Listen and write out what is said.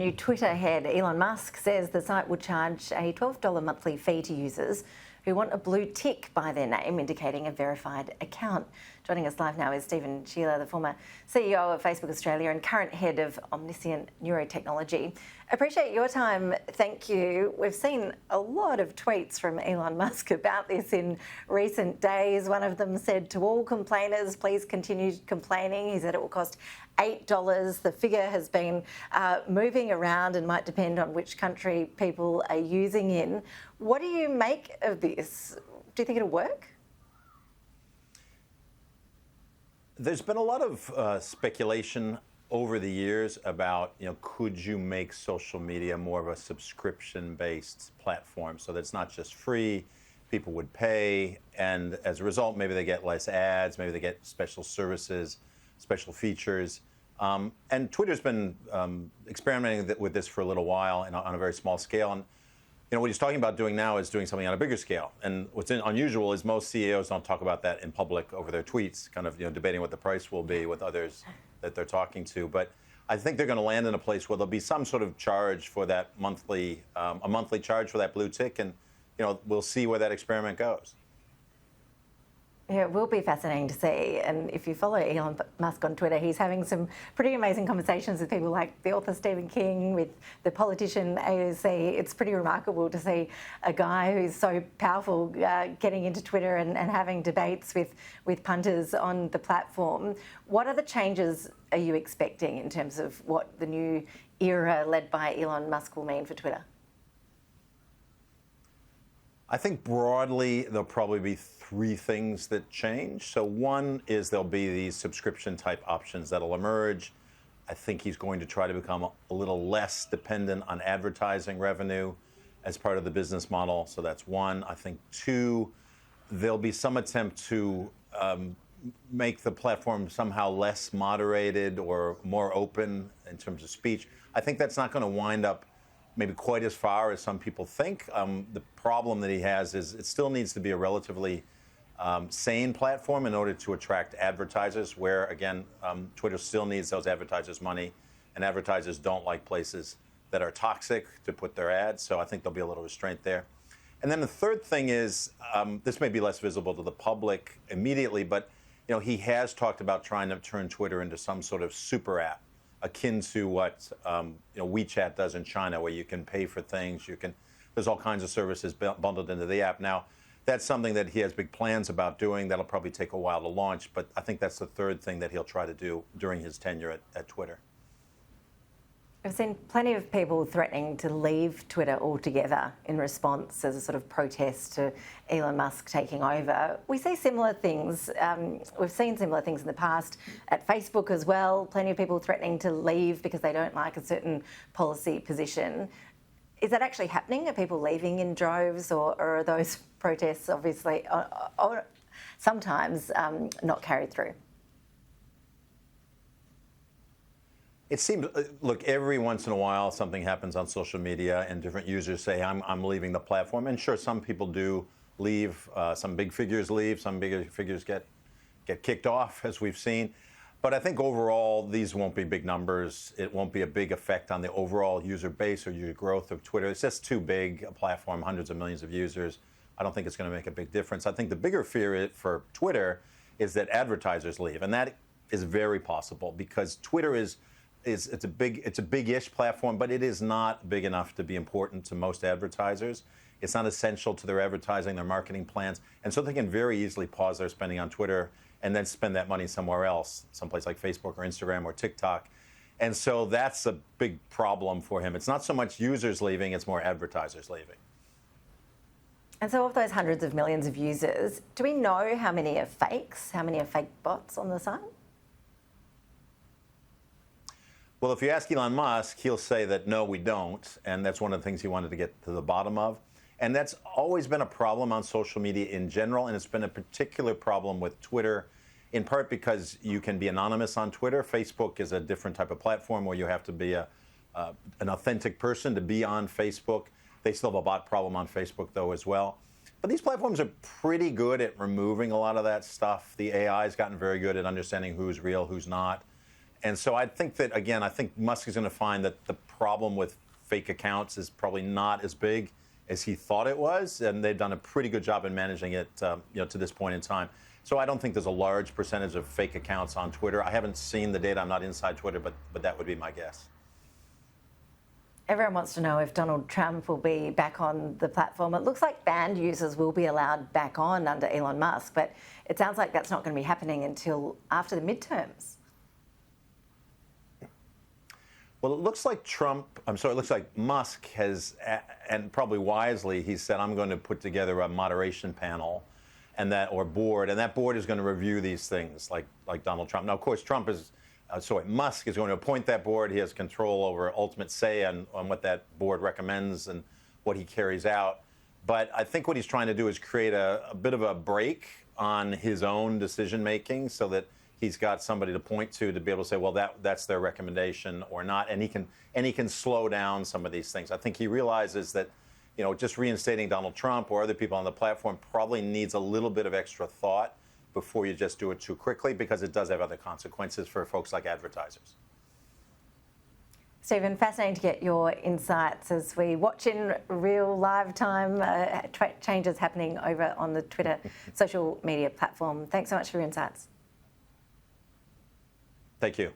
New Twitter head Elon Musk says the site would charge a $12 monthly fee to users who want a blue tick by their name indicating a verified account. Joining us live now is Scheeler, the former CEO of Facebook Australia and current head of Omniscient Neurotechnology. Appreciate your time, thank you. We've seen a lot of tweets from Elon Musk about this in recent days. One of them said, to all complainers, please continue complaining. He said it will cost $8. The figure has been moving around and might depend on which country people are using in. What do you make of this? Do you think it'll work? There's been a lot of speculation over the years about, could you make social media more of a subscription-based platform so that it's not just free, people would pay, and as a result, maybe they get less ads, maybe they get special services, special features. And Twitter's been experimenting with this for a little while and on a very small scale. And what he's talking about doing now is doing something on a bigger scale. And what's unusual is most CEOs don't talk about that in public over their tweets, kind of debating what the price will be with others that they're talking to. But I think they're going to land in a place where there'll be some sort of charge for that monthly, a monthly charge for that blue tick, and we'll see where that experiment goes. Yeah, it will be fascinating to see. And if you follow Elon Musk on Twitter, he's having some pretty amazing conversations with people like the author Stephen King, with the politician AOC. It's pretty remarkable to see a guy who's so powerful getting into Twitter and having debates with punters on the platform. What other changes are you expecting in terms of what the new era led by Elon Musk will mean for Twitter? I think broadly, there'll probably be three things that change. So one is there'll be these subscription type options that'll emerge. I think he's going to try to become a little less dependent on advertising revenue as part of the business model. So that's one. I think two, there'll be some attempt to make the platform somehow less moderated or more open in terms of speech. I think that's not going to wind up maybe quite as far as some people think. The problem that he has is it still needs to be a relatively sane platform in order to attract advertisers, where, again, Twitter still needs those advertisers' money, and advertisers don't like places that are toxic to put their ads, so I think there'll be a little restraint there. And then the third thing is, this may be less visible to the public immediately, but he has talked about trying to turn Twitter into some sort of super app, akin to what WeChat does in China, where you can pay for things, there's all kinds of services bundled into the app. Now, that's something that he has big plans about doing. That'll probably take a while to launch, but I think that's the third thing that he'll try to do during his tenure at Twitter. I've seen plenty of people threatening to leave Twitter altogether in response as a sort of protest to Elon Musk taking over. We see similar things. We've seen similar things in the past at Facebook as well. Plenty of people threatening to leave because they don't like a certain policy position. Is that actually happening? Are people leaving in droves, or are those protests obviously sometimes not carried through? It seems, look, every once in a while something happens on social media and different users say, I'm leaving the platform. And sure, some people do leave, some big figures leave, some bigger figures get kicked off, as we've seen. But I think overall, these won't be big numbers. It won't be a big effect on the overall user base or user growth of Twitter. It's just too big a platform, hundreds of millions of users. I don't think it's going to make a big difference. I think the bigger fear for Twitter is that advertisers leave. And that is very possible because Twitter it's a big-ish platform, but it is not big enough to be important to most advertisers. It's not essential to their advertising, their marketing plans, and so they can very easily pause their spending on Twitter and then spend that money somewhere else, someplace like Facebook or Instagram or TikTok. And so that's a big problem for him. It's not so much users leaving, it's more advertisers leaving. And so of those hundreds of millions of users, do we know how many are fakes, how many are fake bots on the site? Well, if you ask Elon Musk, he'll say that, no, we don't. And that's one of the things he wanted to get to the bottom of. And that's always been a problem on social media in general. And it's been a particular problem with Twitter, in part because you can be anonymous on Twitter. Facebook is a different type of platform where you have to be an authentic person to be on Facebook. They still have a bot problem on Facebook, though, as well. But these platforms are pretty good at removing a lot of that stuff. The AI has gotten very good at understanding who's real, who's not. And so I think that, again, I think Musk is going to find that the problem with fake accounts is probably not as big as he thought it was, and they've done a pretty good job in managing it, to this point in time. So I don't think there's a large percentage of fake accounts on Twitter. I haven't seen the data. I'm not inside Twitter, but that would be my guess. Everyone wants to know if Donald Trump will be back on the platform. It looks like banned users will be allowed back on under Elon Musk, but it sounds like that's not going to be happening until after the midterms. Well, it looks like it looks like Musk has, and probably wisely, he said, I'm going to put together a moderation panel or board, and that board is going to review these things like Donald Trump. Now, of course, Musk is going to appoint that board. He has control over ultimate say on what that board recommends and what he carries out. But I think what he's trying to do is create a bit of a break on his own decision making so that he's got somebody to point to be able to say, well, that's their recommendation or not, and he can slow down some of these things. I think he realizes that, just reinstating Donald Trump or other people on the platform probably needs a little bit of extra thought before you just do it too quickly, because it does have other consequences for folks like advertisers. Stephen, fascinating to get your insights as we watch in real live time changes happening over on the Twitter social media platform. Thanks so much for your insights. Thank you.